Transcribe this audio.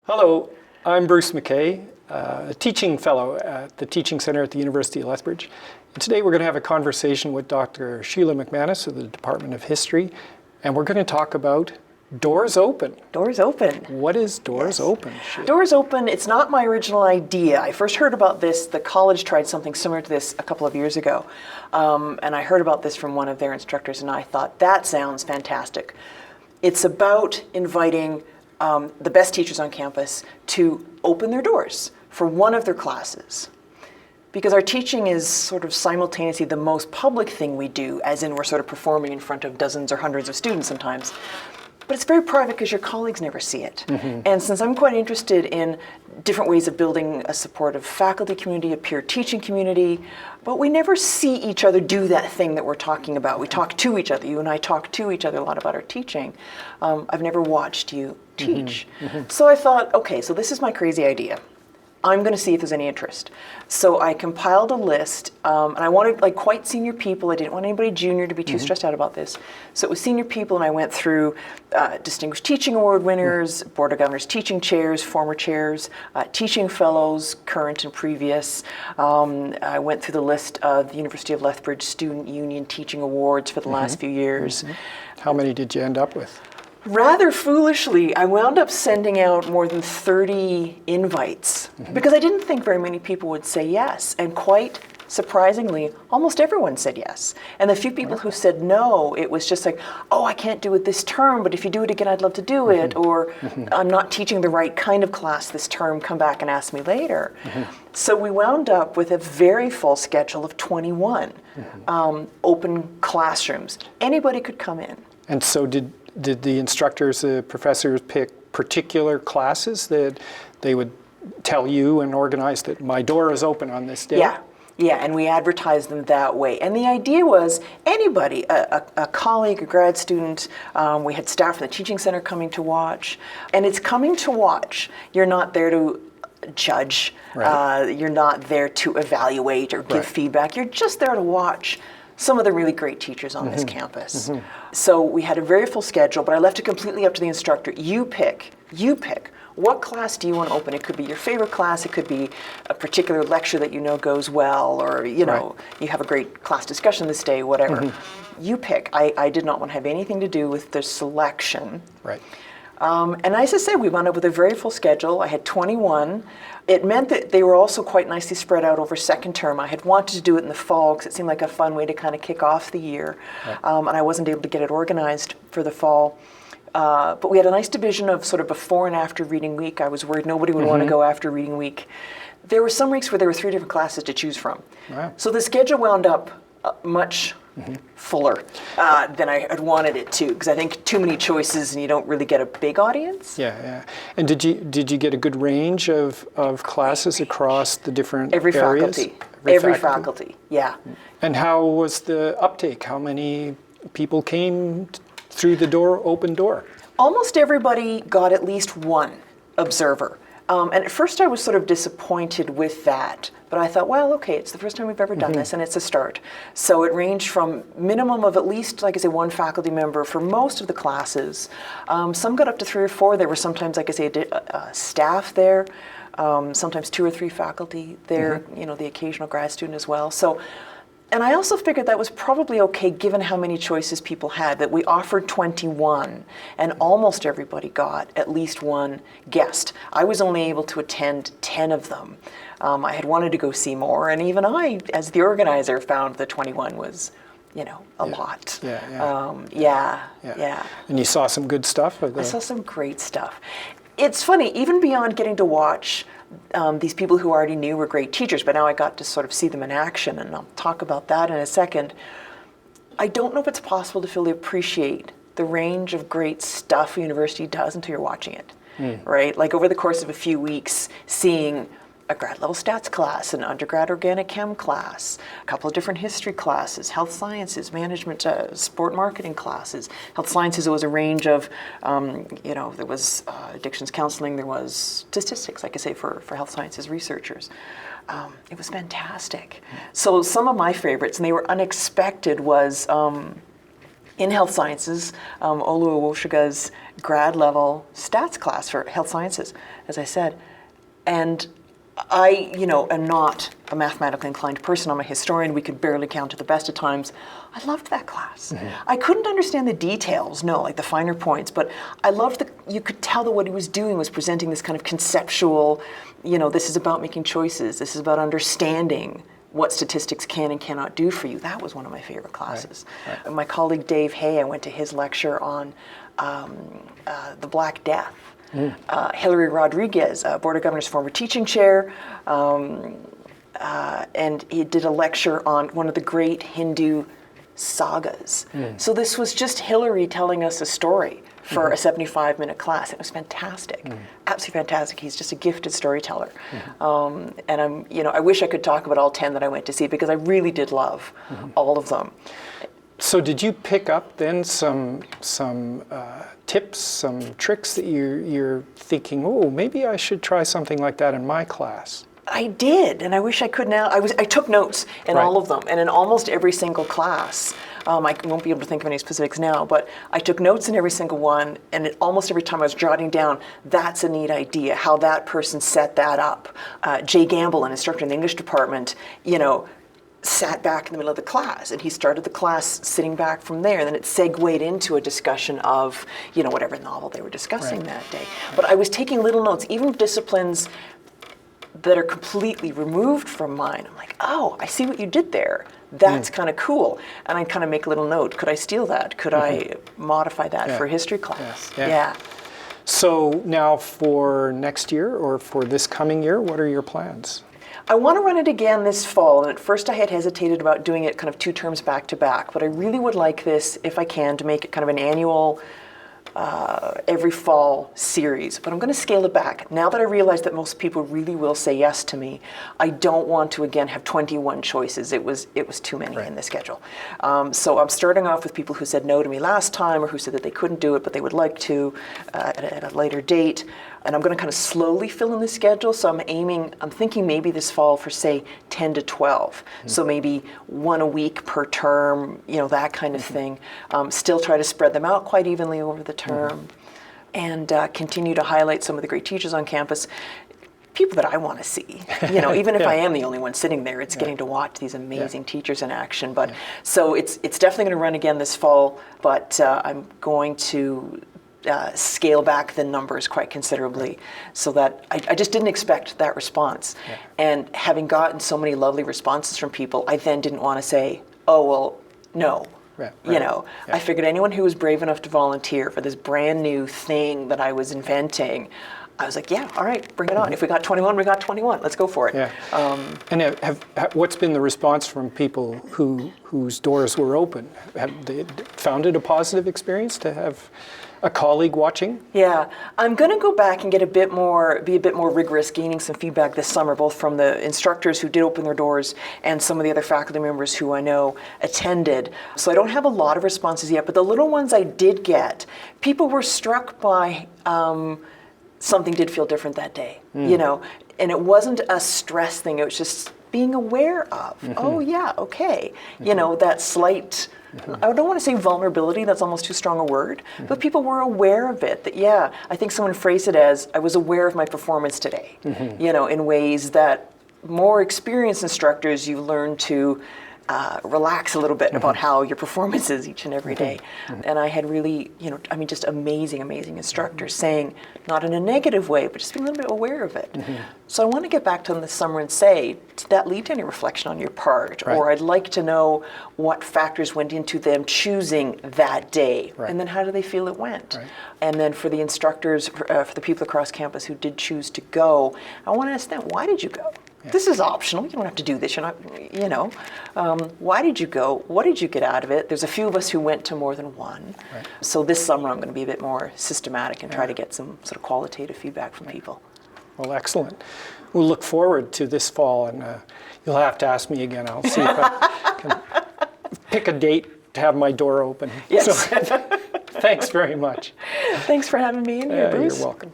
Hello, I'm Bruce MacKay, a teaching fellow at the Teaching Center at the University of Lethbridge. And today we're going to have a conversation with Dr. Sheila McManus of the Department of History, and we're going to talk about Doors Open. Doors Open. What is Doors Open, Sheila? Doors Open, it's not my original idea. I first heard about this, the college tried something similar to this a couple of years ago. And I heard about this from one of their instructors, and I thought, that sounds fantastic. It's about inviting the best teachers on campus to open their doors for one of their classes. Because our teaching is sort of simultaneously the most public thing we do, as in we're sort of performing in front of dozens or hundreds of students sometimes. But it's very private because your colleagues never see it. Mm-hmm. And since I'm quite interested in different ways of building a supportive faculty community, a peer teaching community, but we never see each other do that thing that we're talking about. We talk to each other. You and I talk to each other a lot about our teaching. I've never watched you teach. Mm-hmm. Mm-hmm. So I thought, okay, so this is my crazy idea. I'm going to see if there's any interest. So I compiled a list, and I wanted like quite senior people. I didn't want anybody junior to be too stressed out about this. So it was senior people, and I went through Distinguished Teaching Award winners, Board of Governors teaching chairs, former chairs, teaching fellows, current and previous. I went through the list of the University of Lethbridge Student Union Teaching Awards for the last few years. How many did you end up with? Rather foolishly, I wound up sending out more than 30 invites because I didn't think very many people would say yes. And quite surprisingly, almost everyone said yes. And the few people who said no, it was just like, oh, I can't do it this term, but if you do it again, I'd love to do it. Or I'm not teaching the right kind of class this term, come back and ask me later. So we wound up with a very full schedule of 21 open classrooms. Anybody could come in. And so did the instructors, the professors pick particular classes that they would tell you and organize that my door is open on this day? Yeah, and we advertised them that way. And the idea was anybody, a colleague, a grad student, we had staff from the Teaching Center coming to watch. And it's coming to watch. You're not there to judge. Right. You're not there to evaluate or give feedback. You're just there to watch some of the really great teachers on this campus. So we had a very full schedule, but I left it completely up to the instructor. You pick. What class do you want to open? It could be your favorite class, it could be a particular lecture that you know goes well, or you know, you have a great class discussion this day, whatever. You pick. I did not want to have anything to do with the selection. Right. And as I said, we wound up with a very full schedule. I had 21. It meant that they were also quite nicely spread out over second term. I had wanted to do it in the fall because it seemed like a fun way to kind of kick off the year. And I wasn't able to get it organized for the fall. But we had a nice division of sort of before and after reading week. I was worried nobody would want to go after reading week. There were some weeks where there were 3 different classes to choose from. Wow. So the schedule wound up much fuller than I had wanted it to, because I think too many choices and you don't really get a big audience. Yeah. And did you get a good range of classes across the different areas? Every faculty, yeah. And how was the uptake? How many people came through the open door? Almost everybody got at least one observer. And at first I was sort of disappointed with that, but I thought, well, okay, it's the first time we've ever done this and it's a start. So it ranged from minimum of at least, like I say, 1 faculty member for most of the classes. Some got up to 3 or 4. There were sometimes, like I say, staff there, sometimes 2 or 3 faculty there, you know, the occasional grad student as well. So. And I also figured that was probably okay given how many choices people had, that we offered 21 and almost everybody got at least one guest. I was only able to attend 10 of them. I had wanted to go see more, and even I, as the organizer, found that 21 was, you know, a lot. Yeah. And you saw some good stuff? I saw some great stuff. It's funny, even beyond getting to watch these people who already knew were great teachers, but now I got to sort of see them in action, and I'll talk about that in a second. I don't know if it's possible to fully appreciate the range of great stuff a university does until you're watching it, right? Like over the course of a few weeks, seeing a grad level stats class, an undergrad organic chem class, a couple of different history classes, health sciences, management, sport marketing classes. Health sciences, there was a range of, there was addictions counseling, there was statistics, like I say, for health sciences researchers. It was fantastic. So some of my favorites, and they were unexpected, was in health sciences, Olu Owoshiga's grad level stats class for health sciences, as I said. And I, am not a mathematically inclined person. I'm a historian. We could barely count to the best of times. I loved that class. I couldn't understand the details, like the finer points, but I loved you could tell that what he was doing was presenting this kind of conceptual, this is about making choices. This is about understanding what statistics can and cannot do for you. That was one of my favorite classes. Right. My colleague Dave Hay, I went to his lecture on the Black Death. Hilary Rodriguez, Board of Governors former teaching chair, and he did a lecture on one of the great Hindu sagas. So this was just Hilary telling us a story for a 75-minute class. It was fantastic, absolutely fantastic. He's just a gifted storyteller. And I wish I could talk about all 10 that I went to see because I really did love all of them. So did you pick up then some tips, some tricks that you're thinking, oh, maybe I should try something like that in my class? I did, and I wish I could now. I took notes in all of them, and in almost every single class. I won't be able to think of any specifics now, but I took notes in every single one, and almost every time I was jotting down, that's a neat idea, how that person set that up. Jay Gamble, an instructor in the English department, sat back in the middle of the class, and he started the class sitting back from there, and then it segued into a discussion of, whatever novel they were discussing that day. But I was taking little notes, even disciplines that are completely removed from mine. I'm like, oh, I see what you did there. That's kind of cool. And I kind of make a little note. Could I steal that? Could I modify that for a history class? Yeah. So now for next year or for this coming year, what are your plans? I want to run it again this fall, and at first I had hesitated about doing it kind of 2 terms back to back, but I really would like this, if I can, to make it kind of an annual, every fall series. But I'm going to scale it back. Now that I realize that most people really will say yes to me, I don't want to again have 21 choices. It was too many in the schedule. So I'm starting off with people who said no to me last time, or who said that they couldn't do it but they would like to at a later date. And I'm going to kind of slowly fill in the schedule. So I'm thinking maybe this fall for, say, 10 to 12. So maybe 1 a week per term, that kind of thing. Still try to spread them out quite evenly over the term. And continue to highlight some of the great teachers on campus. People that I want to see, even if I am the only one sitting there, it's getting to watch these amazing teachers in action. But so it's definitely going to run again this fall, but I'm going to scale back the numbers quite considerably, so that I just didn't expect that response. And having gotten so many lovely responses from people, I then didn't want to say, oh, well, no. I figured anyone who was brave enough to volunteer for this brand new thing that I was inventing, I was like, yeah, all right, bring it on. If we got 21, we got 21. Let's go for it. And what's been the response from people whose doors were open? Have they found it a positive experience to have a colleague watching? Yeah, I'm going to go back and be a bit more rigorous, gaining some feedback this summer, both from the instructors who did open their doors and some of the other faculty members who I know attended. So I don't have a lot of responses yet, but the little ones I did get, people were struck by something did feel different that day, and it wasn't a stress thing. It was just being aware of, oh yeah, okay, that slight, I don't want to say vulnerability, that's almost too strong a word, but people were aware of it, that I think someone phrased it as, I was aware of my performance today, in ways that more experienced instructors, you learn to relax a little bit about how your performance is each and every day. And I had really, just amazing instructors saying, not in a negative way, but just being a little bit aware of it. So I want to get back to them this summer and say, did that lead to any reflection on your part? Or I'd like to know what factors went into them choosing that day. And then how do they feel it went? And then for the instructors, for the people across campus who did choose to go, I want to ask them, why did you go? This is optional. You don't have to do this. You're not, why did you go? What did you get out of it? There's a few of us who went to more than one. So this summer I'm going to be a bit more systematic and try to get some sort of qualitative feedback from people. Well, excellent. We'll look forward to this fall, and you'll have to ask me again. I'll see if I can pick a date to have my door open. Yes. So, thanks very much. Thanks for having me in here, Bruce. You're welcome.